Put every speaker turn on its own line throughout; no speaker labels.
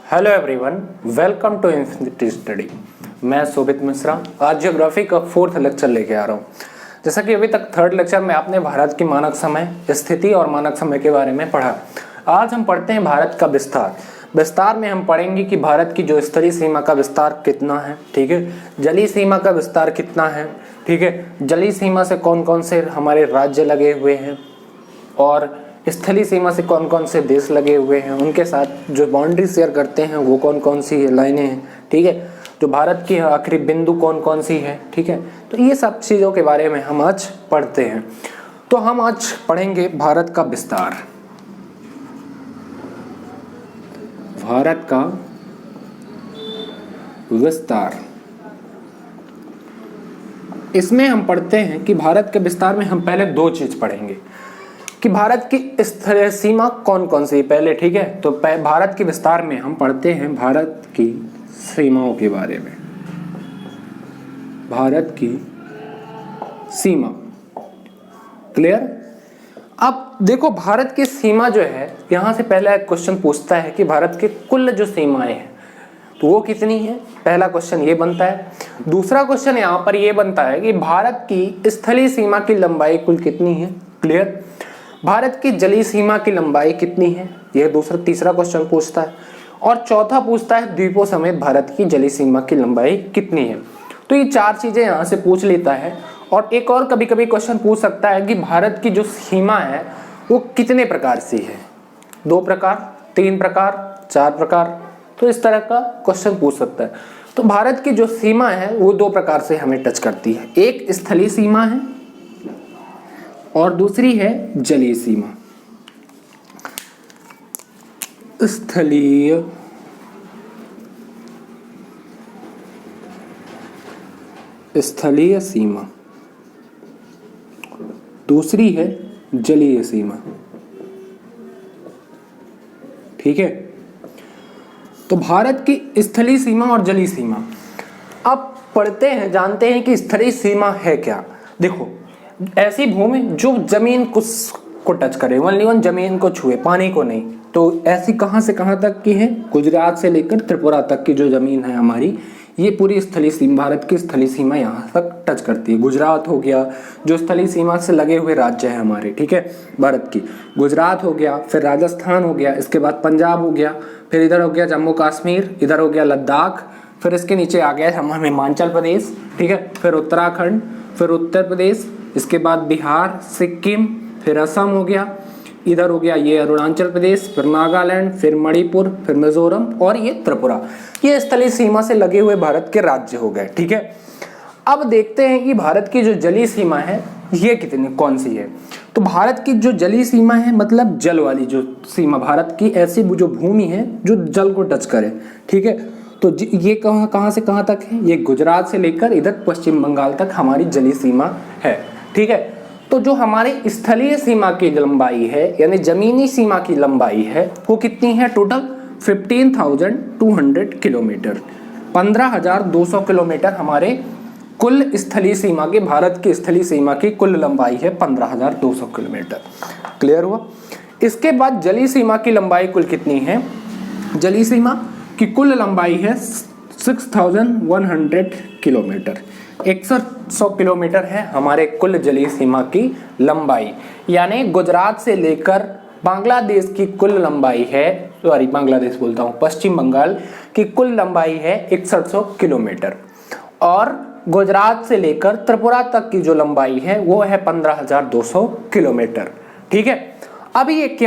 Hello everyone, welcome to Infinity Study. मैं शोभित मिश्रा आज geography का 4th लेक्चर लेके आ रहा हूँ। जैसा कि अभी तक 3rd लेक्चर में आपने भारत की मानक समय स्थिति और मानक समय के बारे में पढ़ा। आज हम पढ़ते हैं भारत का विस्तार। विस्तार में हम पढ़ेंगे कि भारत की जो स्थलीय सीमा का विस्तार कितना है, ठीक है, जलीय सीमा का विस्तार कितना है, ठीक है, जलीय सीमा से कौन कौन से हमारे राज्य लगे हुए हैं और स्थलीय सीमा से कौन कौन से देश लगे हुए हैं, उनके साथ जो बाउंड्री शेयर करते हैं वो कौन कौन सी लाइनें हैं, ठीक है, जो भारत की आखिरी बिंदु कौन कौन सी है, ठीक है। तो ये सब चीज़ों के बारे में हम आज पढ़ते हैं। तो हम आज पढ़ेंगे भारत का विस्तार। भारत का विस्तार, इसमें हम पढ़ते हैं कि भारत के विस्तार में हम पहले दो चीज पढ़ेंगे कि भारत की स्थलीय सीमा कौन कौन सी पहले, ठीक है। तो भारत के विस्तार में हम पढ़ते हैं भारत की सीमाओं के बारे में। भारत की सीमा, क्लियर। अब देखो, भारत की सीमा जो है, यहां से पहला एक क्वेश्चन पूछता है कि भारत के कुल जो सीमाएं हैं तो वो कितनी है। पहला क्वेश्चन ये बनता है। दूसरा क्वेश्चन यहाँ पर ये बनता है कि भारत की स्थलीय सीमा की लंबाई कुल कितनी है, क्लियर। भारत की जलीय सीमा की लंबाई कितनी है, यह तीसरा क्वेश्चन पूछता है। और चौथा पूछता है द्वीपों समेत भारत की जलीय सीमा की लंबाई कितनी है। तो ये चार चीजें यहाँ से पूछ लेता है। और एक और कभी कभी क्वेश्चन पूछ सकता है कि भारत की जो सीमा है वो कितने प्रकार से है, 2 प्रकार, 3 प्रकार, 4 प्रकार। तो इस तरह का क्वेश्चन पूछ सकता है। तो भारत की जो सीमा है वो 2 प्रकार से हमें टच करती है। एक स्थलीय सीमा है और दूसरी है जलीय सीमा। स्थलीय सीमा, दूसरी है जलीय सीमा, ठीक है। तो भारत की स्थलीय सीमा और जलीय सीमा अब पढ़ते हैं, जानते हैं कि स्थलीय सीमा है क्या। देखो, ऐसी भूमि जो जमीन को टच करे, ओनली जमीन को छुए, पानी को नहीं। तो ऐसी कहां से कहां तक की है, गुजरात से लेकर त्रिपुरा तक की जो जमीन है हमारी, ये पूरी स्थलीय सीमा, भारत की स्थलीय सीमा यहाँ तक टच करती है। गुजरात हो गया, जो स्थलीय सीमा से लगे हुए राज्य है हमारे, ठीक है, भारत की। गुजरात हो गया, फिर राजस्थान हो गया, इसके बाद पंजाब हो गया, फिर इधर हो गया जम्मू कश्मीर, इधर हो गया लद्दाख, फिर इसके नीचे आ गया हम हिमाचल प्रदेश, ठीक है, फिर उत्तराखंड, फिर उत्तर प्रदेश, इसके बाद बिहार, सिक्किम, फिर असम हो गया, इधर हो गया ये अरुणाचल प्रदेश, फिर नागालैंड, फिर मणिपुर, फिर मिजोरम और ये त्रिपुरा। ये स्थलीय सीमा से लगे हुए भारत के राज्य हो गए, ठीक है। अब देखते हैं कि भारत की जो जलीय सीमा है ये कितनी कौन सी है। तो भारत की जो जलीय सीमा है, मतलब जल वाली जो सीमा, भारत की ऐसी जो भूमि है जो जल को टच करे, ठीक है। तो ये कहां से कहां तक है, ये गुजरात से लेकर इधर पश्चिम बंगाल तक हमारी जलीय सीमा है, ठीक है। तो जो हमारी स्थलीय सीमा की लंबाई है, यानी जमीनी सीमा की लंबाई है, वो कितनी है, टोटल 15,200 किलोमीटर, 15,200 किलोमीटर हमारे कुल स्थलीय सीमा की, भारत की स्थलीय सीमा की कुल लंबाई है 15,200 किलोमीटर, क्लियर हुआ। इसके बाद जलीय सीमा की लंबाई कुल कितनी है, जलीय सीमा की कुल लंबाई है 6,100 किलोमीटर, 6100 किलोमीटर है हमारे कुल जलीय सीमा की लंबाई। यानी गुजरात से लेकर बांग्लादेश की कुल लंबाई है, सॉरी बांग्लादेश बोलता हूँ, पश्चिम बंगाल की कुल लंबाई है 6100 किलोमीटर। और गुजरात से लेकर त्रिपुरा तक की जो लंबाई है वो है 15,200 किलोमीटर, ठीक है। अभी एक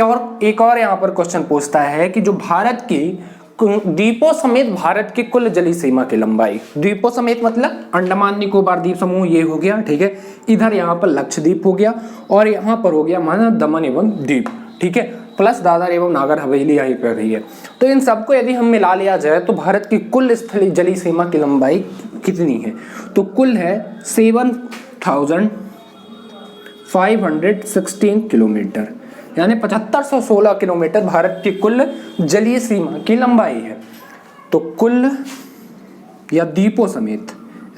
और यहाँ पर क्वेश्चन पूछता है कि जो भारत की द्वीपों समेत भारत की कुल जलीय सीमा की लंबाई, द्वीपों समेत मतलब अंडमान निकोबार द्वीप समूह ये हो गया, ठीक है, इधर यहाँ पर लक्षद्वीप हो गया और यहाँ पर हो गया माना दमन एवं द्वीप, ठीक है, प्लस दादर एवं नागर हवेली यहीं पर रही है। तो इन सबको यदि हम मिला लिया जाए तो भारत की कुल स्थलीय जलीय सीमा की लंबाई कितनी है, तो कुल है 7,516 किलोमीटर, यानी 7516 किलोमीटर भारत की कुल जलीय सीमा की लंबाई है। तो कुल या द्वीपों समेत,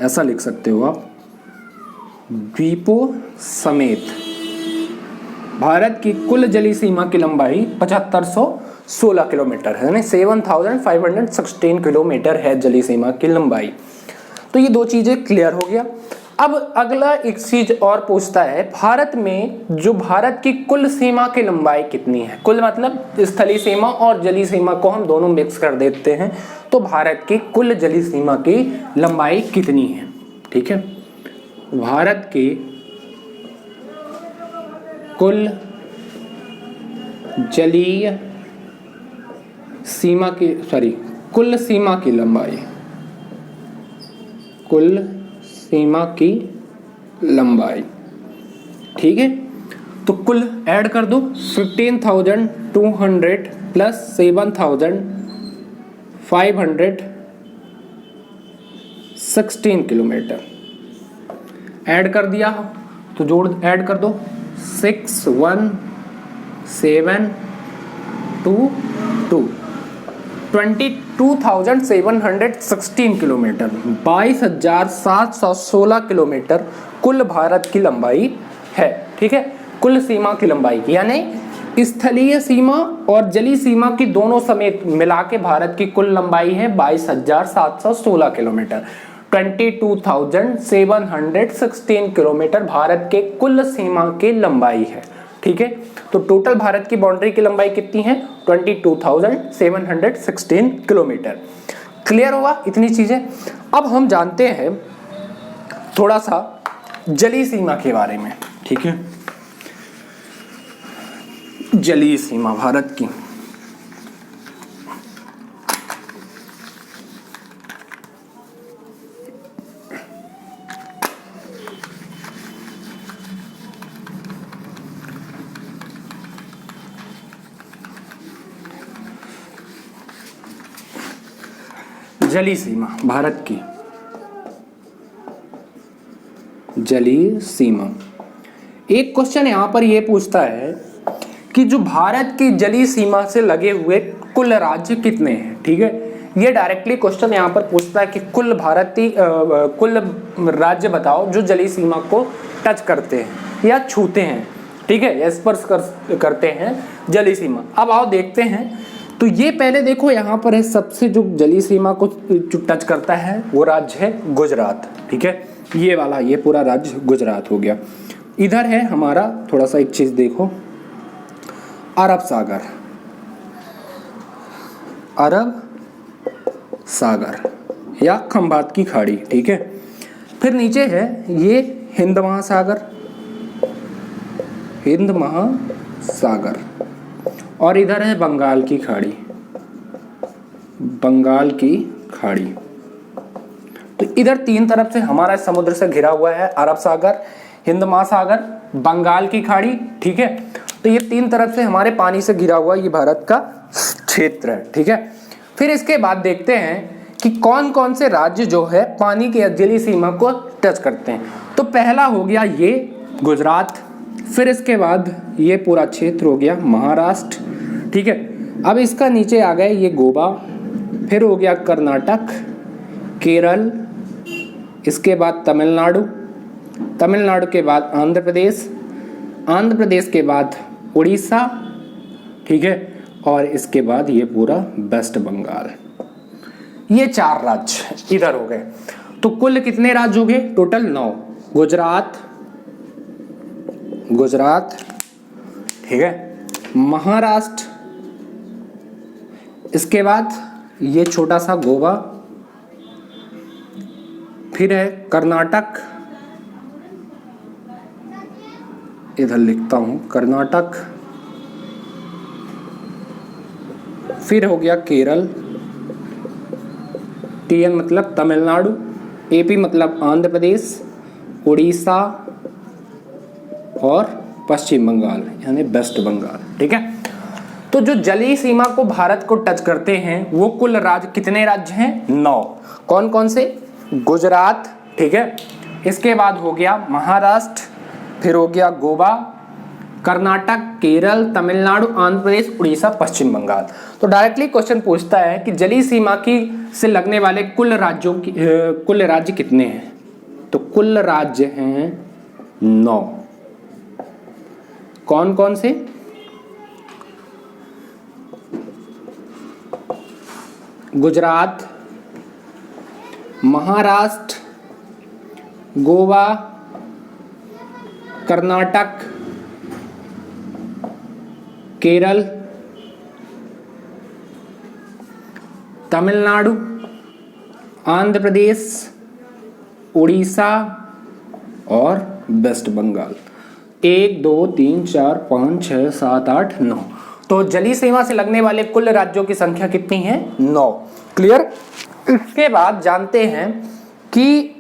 ऐसा लिख सकते हो आप, द्वीपों समेत भारत की कुल जलीय सीमा की लंबाई 16 किलोमीटर है, यानी 7516 किलोमीटर है जलीय सीमा की लंबाई। तो ये दो चीजें क्लियर हो गया। अब अगला एक चीज और पूछता है, भारत में जो भारत की कुल सीमा की लंबाई कितनी है। कुल मतलब स्थलीय सीमा और जलीय सीमा को हम दोनों मिक्स कर देते हैं, तो भारत की कुल जलीय सीमा की लंबाई कितनी है। ठीक है, भारत की कुल जलीय सीमा की कुल सीमा की लंबाई, कुल सीमा की लंबाई। ठीक है, तो कुल ऐड कर दो 15,200 प्लस 7,516 किलोमीटर ऐड कर दिया, तो जोड़ ऐड कर दो 61722 22,716 किलोमीटर, 22,716 किलोमीटर कुल भारत की लंबाई है। ठीक है, कुल सीमा की लंबाई, यानी स्थलीय सीमा और जलीय सीमा की दोनों समेत मिला के भारत की कुल लंबाई है 22,716 किलोमीटर। 22,716 किलोमीटर भारत के कुल सीमा की लंबाई है। ठीक है, तो टोटल भारत की बाउंड्री की लंबाई कितनी है? 22,716 किलोमीटर। क्लियर हुआ इतनी चीजें। अब हम जानते हैं थोड़ा सा जलीय सीमा के बारे में। ठीक है, जलीय सीमा भारत की, जलीय सीमा भारत की, जलीय सीमा। एक क्वेश्चन यहां पर यह पूछता है कि जो भारत की जलीय सीमा से लगे हुए कुल राज्य कितने हैं। ठीक है, ये डायरेक्टली क्वेश्चन यहां पर पूछता है कि कुल कुल राज्य बताओ जो जलीय सीमा को टच करते हैं या छूते हैं। ठीक है, स्पर्श करते हैं जलीय सीमा। अब आओ देखते हैं, तो ये पहले देखो यहाँ पर है, सबसे जो जलीय सीमा को जो टच करता है वो राज्य है गुजरात। ठीक है, ये वाला ये पूरा राज्य गुजरात हो गया। इधर है हमारा, थोड़ा सा एक चीज देखो, अरब सागर, अरब सागर या खंबात की खाड़ी। ठीक है, फिर नीचे है ये हिंद महासागर, हिंद महासागर, और इधर है बंगाल की खाड़ी, बंगाल की खाड़ी। तो इधर तीन तरफ से हमारा समुद्र से घिरा हुआ है, अरब सागर, हिंद महासागर, बंगाल की खाड़ी। ठीक है, तो ये तीन तरफ से हमारे पानी से घिरा हुआ ये भारत का क्षेत्र है। ठीक है, फिर इसके बाद देखते हैं कि कौन कौन से राज्य जो है पानी की जलीय सीमा को टच करते हैं। तो पहला हो गया ये गुजरात, फिर इसके बाद ये पूरा क्षेत्र हो गया महाराष्ट्र। ठीक है, अब इसका नीचे आ गए ये गोवा, फिर हो गया कर्नाटक, केरल, इसके बाद तमिलनाडु, तमिलनाडु के बाद आंध्र प्रदेश, आंध्र प्रदेश के बाद उड़ीसा। ठीक है, और इसके बाद ये पूरा वेस्ट बंगाल। ये चार राज्य इधर हो गए। तो कुल कितने राज्य हो गए? टोटल 9। गुजरात, गुजरात, ठीक है, महाराष्ट्र, इसके बाद ये छोटा सा गोवा, फिर है कर्नाटक, इधर लिखता हूं कर्नाटक, फिर हो गया केरल, TN मतलब तमिलनाडु, AP मतलब आंध्र प्रदेश, उड़ीसा और पश्चिम बंगाल यानी वेस्ट बंगाल। ठीक है, तो जो जलीय सीमा को भारत को टच करते हैं वो कुल राज्य कितने राज्य हैं? 9। कौन कौन से? गुजरात, ठीक है, इसके बाद हो गया महाराष्ट्र, फिर हो गया गोवा, कर्नाटक, केरल, तमिलनाडु, आंध्र प्रदेश, उड़ीसा, पश्चिम बंगाल। तो डायरेक्टली क्वेश्चन पूछता है कि जलीय सीमा की से लगने वाले कुल राज्यों की कुल राज्य कितने हैं? तो कुल राज्य हैं 9। कौन कौन से? गुजरात, महाराष्ट्र, गोवा, कर्नाटक, केरल, तमिलनाडु, आंध्र प्रदेश, उड़ीसा और वेस्ट बंगाल। 1 2 3 4 5 6 7 8 9। तो जलीय सीमा से लगने वाले कुल राज्यों की संख्या कितनी है? 9। क्लियर। इसके बाद जानते हैं कि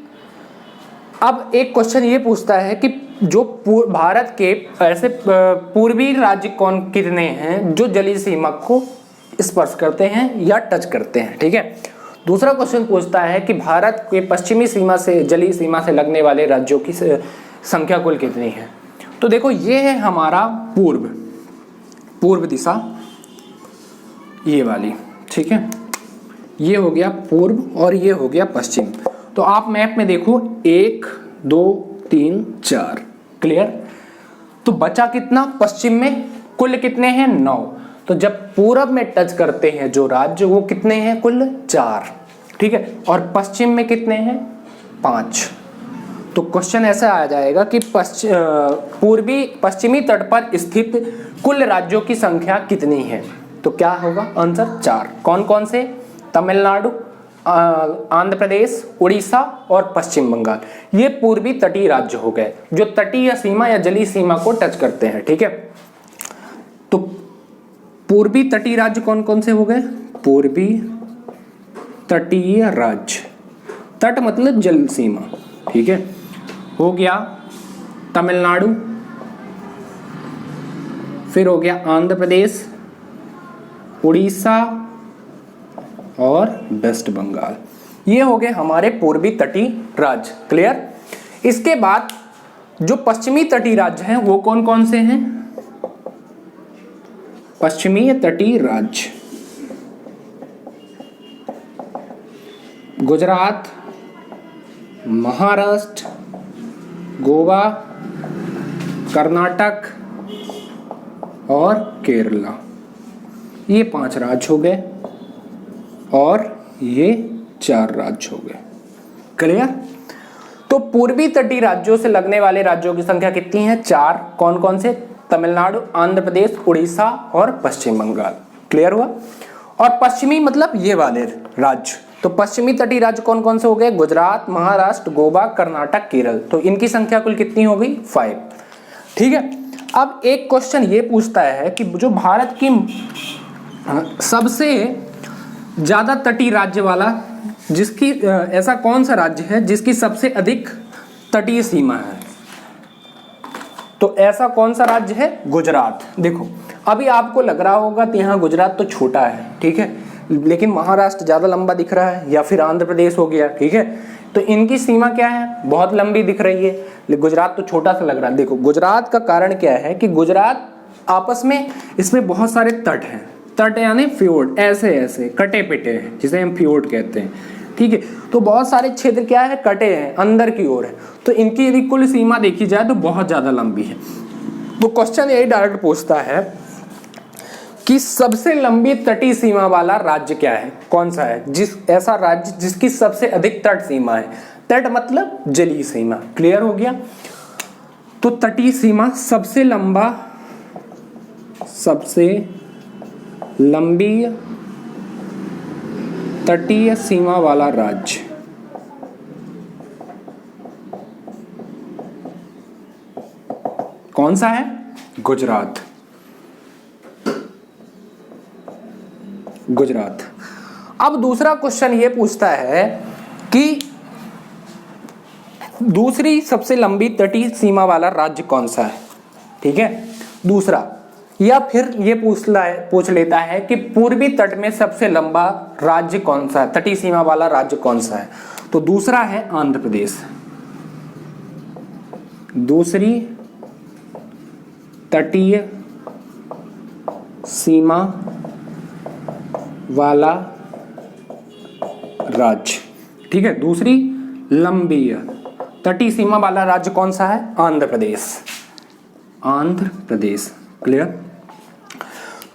अब एक क्वेश्चन ये पूछता है कि जो भारत के ऐसे पूर्वी राज्य कौन कितने हैं जो जलीय सीमा को स्पर्श करते हैं या टच करते हैं। ठीक है। दूसरा क्वेश्चन पूछता है कि भारत के पश्चिमी सीमा से जलीय सीमा से लगने वाले राज्यों की संख्या कुल कितनी है। तो देखो ये है हमारा पूर्व दिशा, ये वाली। ठीक है, ये हो गया पूर्व और ये हो गया पश्चिम। तो आप मैप में देखो 1 2 3 4। क्लियर। तो बचा कितना पश्चिम में? कुल कितने हैं? 9। तो जब पूरब में टच करते हैं जो राज्य वो कितने हैं? कुल 4। ठीक है। और पश्चिम में कितने हैं? 5। तो क्वेश्चन ऐसा आ जाएगा कि पश्चिमी तट पर स्थित कुल राज्यों की संख्या कितनी है। तो क्या होगा आंसर? 4। कौन कौन से? तमिलनाडु, आंध्र प्रदेश, उड़ीसा और पश्चिम बंगाल। ये पूर्वी तटीय राज्य हो गए जो तटीय सीमा या जलीय सीमा को टच करते हैं। ठीक है। तो पूर्वी तटीय राज्य कौन कौन से हो गए? पूर्वी तटीय राज्य, तट मतलब जल सीमा। ठीक है, हो गया तमिलनाडु, फिर हो गया आंध्र प्रदेश, उड़ीसा और वेस्ट बंगाल। ये हो गए हमारे पूर्वी तटीय राज्य। क्लियर। इसके बाद जो पश्चिमी तटीय राज्य हैं वो कौन कौन से हैं? पश्चिमी तटीय राज्य गुजरात, महाराष्ट्र, गोवा, कर्नाटक और केरला। ये 5 राज्य हो गए और ये 4 राज्य हो गए। क्लियर। तो पूर्वी तटीय राज्यों से लगने वाले राज्यों की संख्या कितनी है? 4। कौन कौन से? तमिलनाडु, आंध्र प्रदेश, उड़ीसा और पश्चिम बंगाल। क्लियर हुआ। और पश्चिमी मतलब ये वाले राज्य। तो पश्चिमी तटीय राज्य कौन कौन से हो गए? गुजरात, महाराष्ट्र, गोवा, कर्नाटक, केरल। तो इनकी संख्या कुल कितनी हो गई? 5। ठीक है। अब एक क्वेश्चन ये पूछता है कि जो भारत की सबसे ज्यादा तटीय राज्य वाला जिसकी ऐसा कौन सा राज्य है जिसकी सबसे अधिक तटीय सीमा है? तो ऐसा कौन सा राज्य है? गुजरात। देखो अभी आपको लग रहा होगा कि यहाँ गुजरात तो छोटा है, ठीक है, लेकिन महाराष्ट्र ज्यादा लंबा दिख रहा है, या फिर आंध्र प्रदेश हो गया, ठीक है, तो इनकी सीमा क्या है? बहुत लंबी दिख रही है, लेकिन गुजरात तो छोटा सा लग रहा है। देखो गुजरात का कारण क्या है कि गुजरात आपस में इसमें बहुत सारे तट हैं, तट यानी फ्योर्ड, ऐसे ऐसे कटे पिटे हैं जिसे हम फ्योर्ड कहते हैं। ठीक है, तो बहुत सारे क्षेत्र क्या है? कटे हैं, अंदर की ओर है। तो इनकी यदि कुल सीमा देखी जाए तो बहुत ज्यादा लंबी है। तो क्वेश्चन यही डायरेक्ट पूछता है कि सबसे लंबी तटीय सीमा वाला राज्य क्या है? कौन सा है? ऐसा राज्य जिसकी सबसे अधिक तट सीमा है। तट मतलब जलीय सीमा। क्लियर हो गया। तो तटीय सीमा सबसे लंबी तटीय सीमा वाला राज्य कौन सा है? गुजरात। गुजरात। अब दूसरा क्वेश्चन ये पूछता है कि दूसरी सबसे लंबी तटीय सीमा वाला राज्य कौन सा है? ठीक है, दूसरा। या फिर ये पूछ लेता है कि पूर्वी तट में सबसे लंबा राज्य कौन सा है, तटीय सीमा वाला राज्य कौन सा है? तो दूसरा है आंध्र प्रदेश। दूसरी तटीय सीमा वाला राज्य, ठीक है, दूसरी लंबी तटीय सीमा वाला राज्य कौन सा है? आंध्र प्रदेश। आंध्र प्रदेश। क्लियर।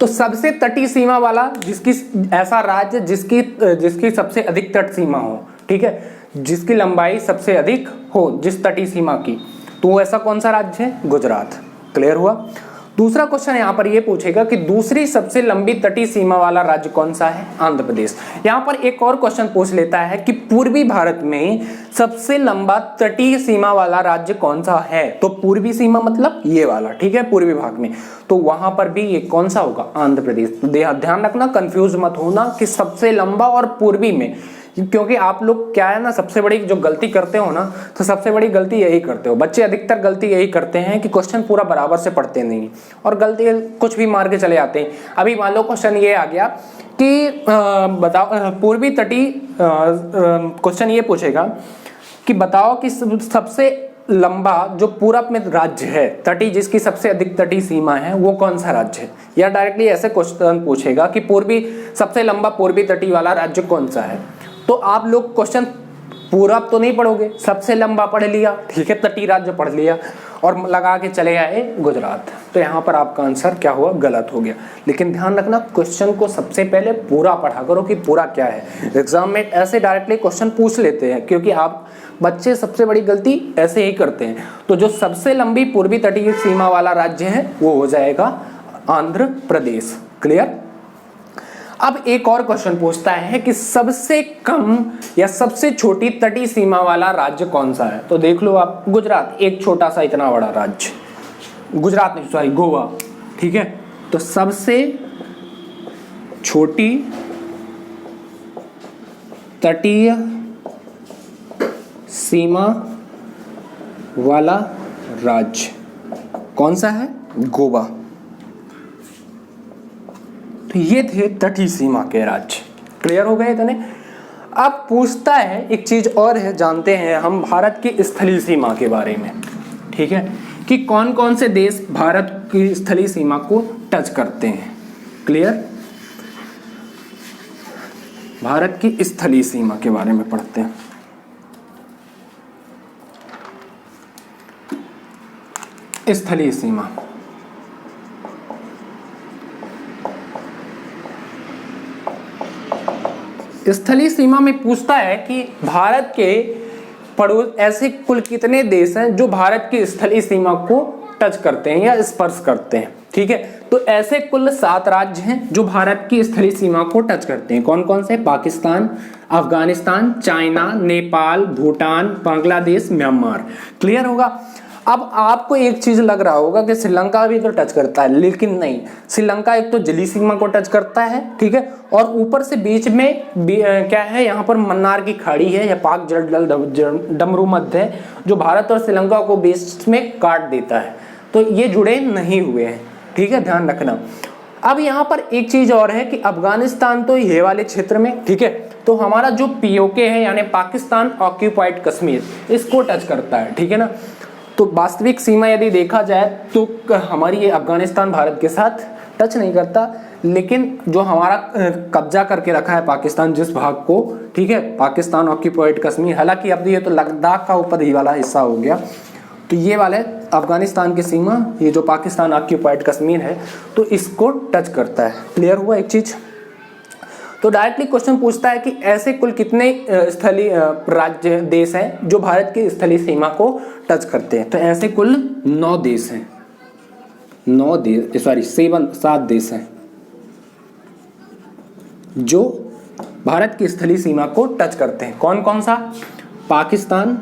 तो सबसे तटीय सीमा वाला जिसकी ऐसा राज्य जिसकी सबसे अधिक तट सीमा हो, ठीक है, जिसकी लंबाई सबसे अधिक हो जिस तटीय सीमा की, तो ऐसा कौन सा राज्य है? गुजरात। क्लियर हुआ। दूसरा क्वेश्चन यहाँ पर ये पूछेगा कि दूसरी सबसे लंबी तटीय सीमा वाला राज्य कौन सा है? आंध्र प्रदेश। यहाँ पर एक और क्वेश्चन पूछ लेता है कि पूर्वी भारत में सबसे लंबा तटीय सीमा वाला राज्य कौन सा है? तो पूर्वी सीमा मतलब ये वाला, ठीक है, पूर्वी भाग में, तो वहां पर भी ये कौन सा होगा? आंध्र प्रदेश। तो ध्यान रखना, कंफ्यूज मत होना कि सबसे लंबा और पूर्वी में, क्योंकि आप लोग क्या है ना, सबसे बड़ी जो गलती करते हो ना, तो सबसे बड़ी गलती यही करते हो बच्चे, अधिकतर गलती यही करते हैं कि क्वेश्चन पूरा बराबर से पढ़ते नहीं और गलती कुछ भी मार के चले आते हैं। अभी मान लो क्वेश्चन ये आ गया कि बताओ पूर्वी तटीय, क्वेश्चन ये पूछेगा कि बताओ कि सबसे लंबा जो पूरब में राज्य है तटीय, जिसकी सबसे अधिक तटीय सीमा है, वो कौन सा राज्य है? या डायरेक्टली ऐसे क्वेश्चन पूछेगा कि पूर्वी सबसे लंबा पूर्वी तटीय वाला राज्य कौन सा है? तो आप लोग क्वेश्चन पूरब तो नहीं पढ़ोगे, सबसे लंबा पढ़ लिया, ठीक है, तटीय राज्य पढ़ लिया और लगा के चले आए गुजरात। तो यहाँ पर आपका आंसर क्या हुआ? गलत हो गया। लेकिन ध्यान रखना, क्वेश्चन को सबसे पहले पूरा पढ़ा करो कि पूरा क्या है। एग्जाम में ऐसे डायरेक्टली क्वेश्चन पूछ लेते हैं, क्योंकि आप बच्चे सबसे बड़ी गलती ऐसे ही करते हैं। तो जो सबसे लंबी पूर्वी तटीय सीमा वाला राज्य है वो हो जाएगा आंध्र प्रदेश। क्लियर। अब एक और क्वेश्चन पूछता है कि सबसे कम या सबसे छोटी तटीय सीमा वाला राज्य कौन सा है? तो देख लो आप, गुजरात, एक छोटा सा इतना बड़ा राज्य, गुजरात नहीं सॉरी गोवा, ठीक है। तो सबसे छोटी तटीय सीमा वाला राज्य कौन सा है? गोवा। तो ये थे तटीय सीमा के राज्य। क्लियर हो गए इतने। अब पूछता है एक चीज और है, जानते हैं हम भारत की स्थलीय सीमा के बारे में, ठीक है, कि कौन कौन से देश भारत की स्थलीय सीमा को टच करते हैं। क्लियर। भारत की स्थलीय सीमा के बारे में पढ़ते हैं। स्थलीय सीमा, स्थलीय सीमा में पूछता है कि भारत के पड़ोस ऐसे कुल कितने देश हैं जो भारत की स्थलीय सीमा को टच करते हैं या स्पर्श करते हैं, ठीक है। तो ऐसे कुल 7 राज्य हैं जो भारत की स्थलीय सीमा को टच करते हैं। कौन कौन से? Pakistan, Afghanistan, China, Nepal, Bhutan, Bangladesh, Myanmar. Clear होगा। अब आपको एक चीज लग रहा होगा कि श्रीलंका भी तो टच करता है, लेकिन नहीं। श्रीलंका एक तो जलीय सीमा को टच करता है, ठीक है, और ऊपर से बीच में क्या है, यहाँ पर मन्नार की खाड़ी है या पाक जल डमरू मध्य है, जो भारत और श्रीलंका को बीच में काट देता है। तो ये जुड़े नहीं हुए हैं, ठीक है, ध्यान रखना। अब यहाँ पर एक चीज और है कि अफगानिस्तान तो ये वाले क्षेत्र में, ठीक है, तो हमारा जो POK है यानी पाकिस्तान ऑक्यूपाइड कश्मीर, इसको टच करता है, ठीक है ना। तो वास्तविक सीमा यदि देखा जाए तो हमारी ये अफगानिस्तान भारत के साथ टच नहीं करता, लेकिन जो हमारा कब्जा करके रखा है पाकिस्तान जिस भाग को, ठीक है, पाकिस्तान ऑक्यूपाइड कश्मीर, हालांकि अब ये तो लद्दाख का ऊपर ही वाला हिस्सा हो गया, तो ये वाले अफगानिस्तान की सीमा, ये जो पाकिस्तान ऑक्यूपाइड कश्मीर है, तो इसको टच करता है। क्लियर हुआ एक चीज। तो डायरेक्टली क्वेश्चन पूछता है कि ऐसे कुल कितने स्थलीय राज्य देश हैं जो भारत की स्थलीय सीमा को टच करते हैं? तो ऐसे कुल 9 देश हैं, 7 देश हैं जो भारत की स्थलीय सीमा को टच करते हैं। कौन कौन सा? पाकिस्तान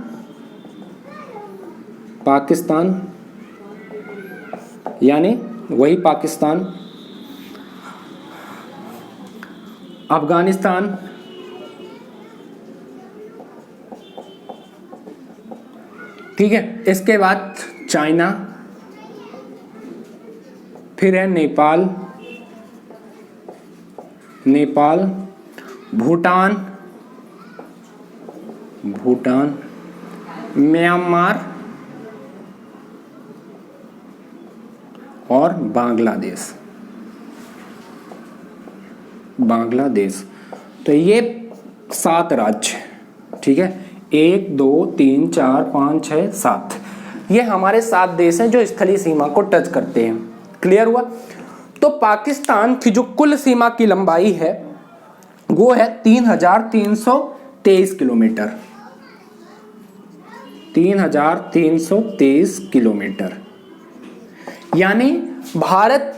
यानी वही पाकिस्तान, अफगानिस्तान, ठीक है, इसके बाद चाइना, फिर है नेपाल, भूटान, म्यांमार और बांग्लादेश। तो ये 7 राज्य, ठीक है, 1 2 3 4 5 6 7, ये हमारे 7 देश हैं जो स्थलीय सीमा को टच करते हैं। क्लियर हुआ। तो तो पाकिस्तान की जो कुल सीमा की लंबाई है वो है 3,323 किलोमीटर, 3,323 किलोमीटर। यानी भारत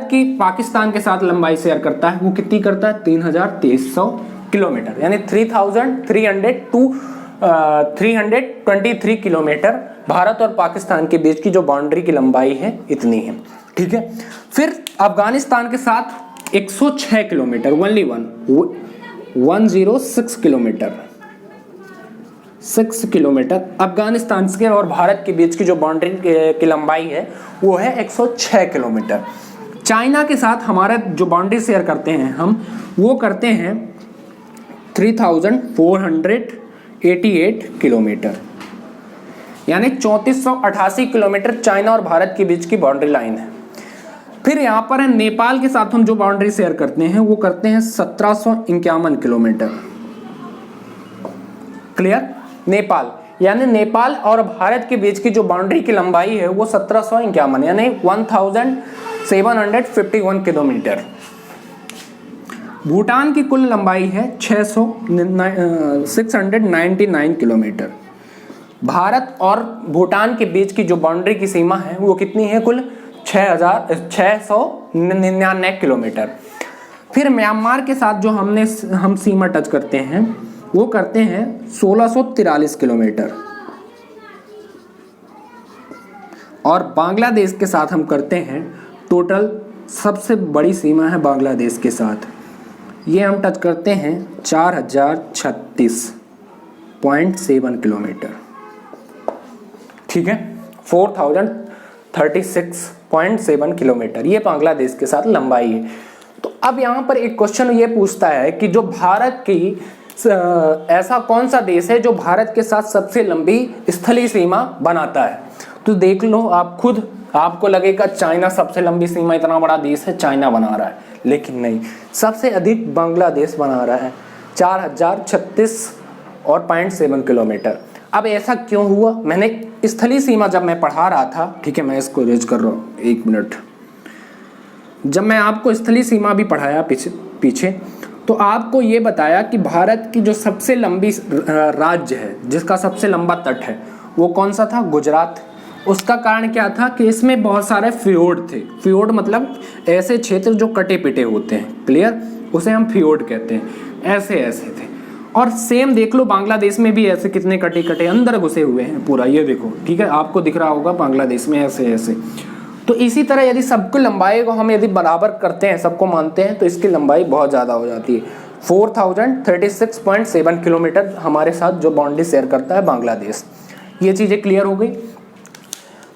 की पाकिस्तान के साथ लंबाई शेयर करता है वो कितनी करता है, 3,300 किलोमीटर, यानी 3,323 किलोमीटर भारत और पाकिस्तान के बीच की जो बाउंड्री की लंबाई है इतनी है। ठीक है, फिर अफगानिस्तान के साथ 106 kilometre, only 106 kilometre, 6 kilometre Afghanistan के और भारत के बीच की जो बाउंड्री की लंबाई है वो है 106 किलोमीटर। चाइना के साथ हमारा जो बाउंड्री शेयर करते हैं हम वो करते हैं 3,488 किलोमीटर, यानी 3,488 किलोमीटर चाइना और भारत के बीच की बाउंड्री लाइन है। फिर यहाँ पर है नेपाल के साथ हम जो बाउंड्री शेयर करते हैं वो करते हैं 1,751 किलोमीटर। क्लियर? नेपाल, यानी नेपाल और भारत के बीच की जो बाउंड्री की लंबाई है वो 1,751 यानी 1,751 किलोमीटर। भूटान की कुल लंबाई है 699 किलोमीटर। भारत और भूटान के बीच की जो बाउंड्री की सीमा है वो कितनी है, कुल 6,699 किलोमीटर। फिर म्यांमार के साथ जो हम सीमा टच करते हैं वो करते हैं 1,643 किलोमीटर, और बांग्लादेश के साथ हम करते हैं, टोटल सबसे बड़ी सीमा है बांग्लादेश के साथ, ये हम टच करते हैं 4,036.7 किलोमीटर। ठीक है, 4,036.7 किलोमीटर ये बांग्लादेश के साथ लंबाई है। तो अब यहाँ पर एक क्वेश्चन ये पूछता है कि जो भारत की ऐसा कौन सा देश है जो भारत के साथ सबसे लंबी स्थलीय सीमा बनाता है। तो देख लो आप खुद, आपको लगेगा चाइना सबसे लंबी सीमा, इतना बड़ा देश है चाइना बना रहा है, लेकिन नहीं, सबसे अधिक बांग्लादेश बना रहा है 4,036.7 किलोमीटर। अब ऐसा क्यों हुआ, मैंने स्थलीय सीमा जब मैं पढ़ा रहा था, ठीक है मैं इसको रेज कर रहा हूँ 1 मिनट, जब मैं आपको स्थलीय सीमा भी पढ़ाया पीछे तो आपको ये बताया कि भारत की जो सबसे लंबी राज्य है जिसका सबसे लंबा तट है वो कौन सा था, गुजरात। उसका कारण क्या था कि इसमें बहुत सारे फ्योर्ड थे। फ्योर्ड मतलब ऐसे क्षेत्र जो कटे पिटे होते हैं, क्लियर, उसे हम फ्योर्ड कहते हैं, ऐसे ऐसे थे। और सेम देख लो बांग्लादेश में भी ऐसे कितने कटे कटे अंदर घुसे हुए हैं पूरा, ये देखो, ठीक है आपको दिख रहा होगा बांग्लादेश में ऐसे ऐसे। तो इसी तरह यदि सबकी लंबाई को हम यदि बराबर करते हैं, सबको मानते हैं, तो इसकी लंबाई बहुत ज़्यादा हो जाती है। 4,036.7 किलोमीटर हमारे साथ जो बाउंड्री शेयर करता है बांग्लादेश। ये चीज़ें क्लियर हो गई।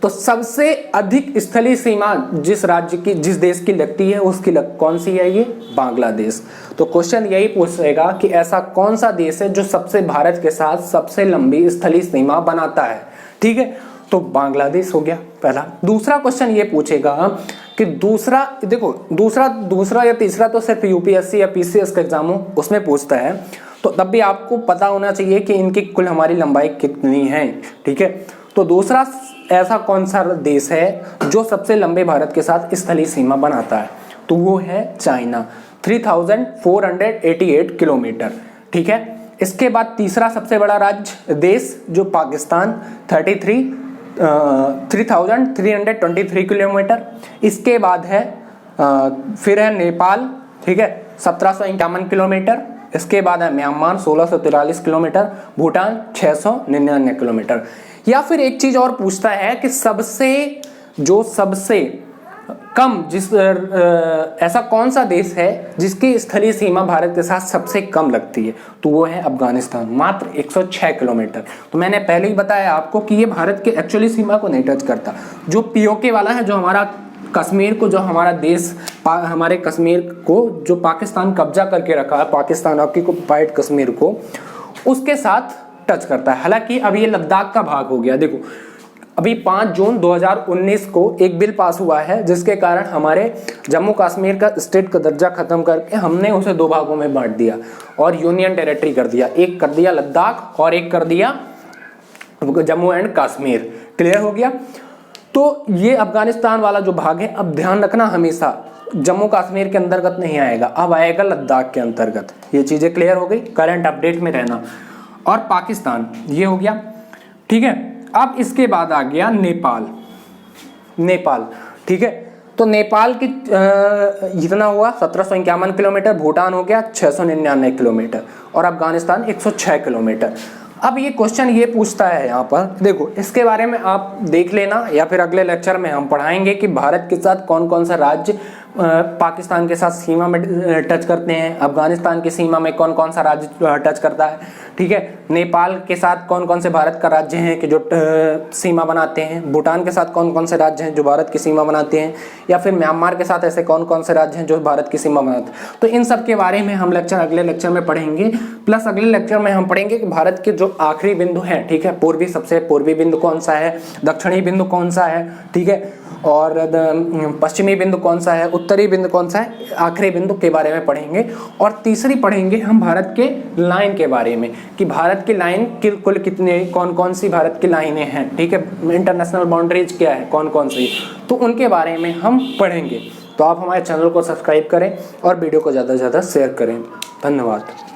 तो सबसे अधिक स्थलीय सीमा जिस राज्य की, जिस देश की लगती है उसकी कौन सी है, ये बांग्लादेश। तो क्वेश्चन यही पूछेगा कि ऐसा कौन सा देश है जो सबसे भारत के साथ सबसे लंबी स्थलीय सीमा बनाता है। ठीक है, तो बांग्लादेश हो गया पहला। दूसरा क्वेश्चन ये पूछेगा कि दूसरा देखो, दूसरा या तीसरा तो सिर्फ यूपीएससी या पीसीएस के एग्जाम हो उसमें पूछता है, तो तब भी आपको पता होना चाहिए कि इनकी कुल हमारी लंबाई कितनी है। ठीक है, तो दूसरा ऐसा कौन सा देश है जो सबसे लंबे भारत के साथ स्थलीय सीमा बनाता है, तो वो है चाइना, 3,488 किलोमीटर। ठीक है, इसके बाद तीसरा सबसे बड़ा राज्य देश जो पाकिस्तान, 3,323 किलोमीटर। इसके बाद है फिर है नेपाल, ठीक है 1,751 किलोमीटर। इसके बाद है म्यांमार 1,643 किलोमीटर, भूटान 699 किलोमीटर। या फिर एक चीज और पूछता है कि सबसे कम ऐसा कौन सा देश है जिसकी स्थलीय सीमा भारत के साथ सबसे कम लगती है, तो वो है अफगानिस्तान, मात्र 106 किलोमीटर। तो मैंने पहले ही बताया आपको कि ये भारत के एक्चुअली सीमा को नहीं टच करता। जो पीओके वाला है, जो हमारा कश्मीर को, जो हमारा देश हमारे कश्मीर को जो पाकिस्तान कब्जा करके रखा है, पाकिस्तान ऑक्युपाइड कश्मीर को, उसके साथ टच करता है। हालांकि अब ये लद्दाख का भाग हो गया। देखो अभी 5 जून 2019 को एक बिल पास हुआ है जिसके कारण हमारे जम्मू कश्मीर का स्टेट का दर्जा खत्म करके हमने उसे 2 भागों में बांट दिया और यूनियन टेरिटरी कर दिया। एक कर दिया लद्दाख और एक कर दिया जम्मू एंड कश्मीर। क्लियर हो गया। तो ये अफगानिस्तान वाला जो भाग है, अब ध्यान रखना हमेशा जम्मू कश्मीर के अंतर्गत नहीं आएगा, अब आएगा लद्दाख के अंतर्गत। ये चीजें क्लियर हो गई, करंट अपडेट में रहना। और पाकिस्तान ये हो गया, ठीक है। अब इसके बाद आ गया नेपाल। नेपाल, ठीक है। तो नेपाल की जितना हुआ 1751 किलोमीटर, भूटान हो गया 699 किलोमीटर और अफगानिस्तान 106 किलोमीटर। अब ये क्वेश्चन ये पूछता है यहाँ पर, देखो इसके बारे में आप देख लेना या फिर अगले लेक्चर में हम पढ़ाएंगे कि भारत के साथ कौन कौन सा राज्य पाकिस्तान के साथ सीमा में टच करते हैं, अफगानिस्तान की सीमा में कौन कौन सा राज्य टच करता है, ठीक है। नेपाल के साथ कौन कौन से भारत का राज्य हैं कि जो सीमा बनाते हैं, भूटान के साथ कौन कौन से राज्य हैं जो भारत की सीमा बनाते हैं, या फिर म्यांमार के साथ ऐसे कौन कौन से राज्य हैं जो भारत की सीमा बनाते हैं। तो इन सब के बारे में हम अगले लेक्चर में पढ़ेंगे। प्लस अगले लेक्चर में हम पढ़ेंगे कि भारत के जो आखिरी बिंदु हैं, ठीक है, पूर्वी सबसे पूर्वी बिंदु कौन सा है, दक्षिणी बिंदु कौन सा है, ठीक है, और पश्चिमी बिंदु कौन सा है, उत्तरी बिंदु कौन सा है, आखिरी बिंदु के बारे में पढ़ेंगे। और तीसरी पढ़ेंगे हम भारत के लाइन के बारे में कि भारत की लाइन कुल कितने, कौन कौन सी भारत की लाइनें हैं, ठीक है, इंटरनेशनल बाउंड्रीज क्या है, कौन कौन सी, तो उनके बारे में हम पढ़ेंगे। तो आप हमारे चैनल को सब्सक्राइब करें और वीडियो को ज़्यादा से ज़्यादा शेयर करें। धन्यवाद।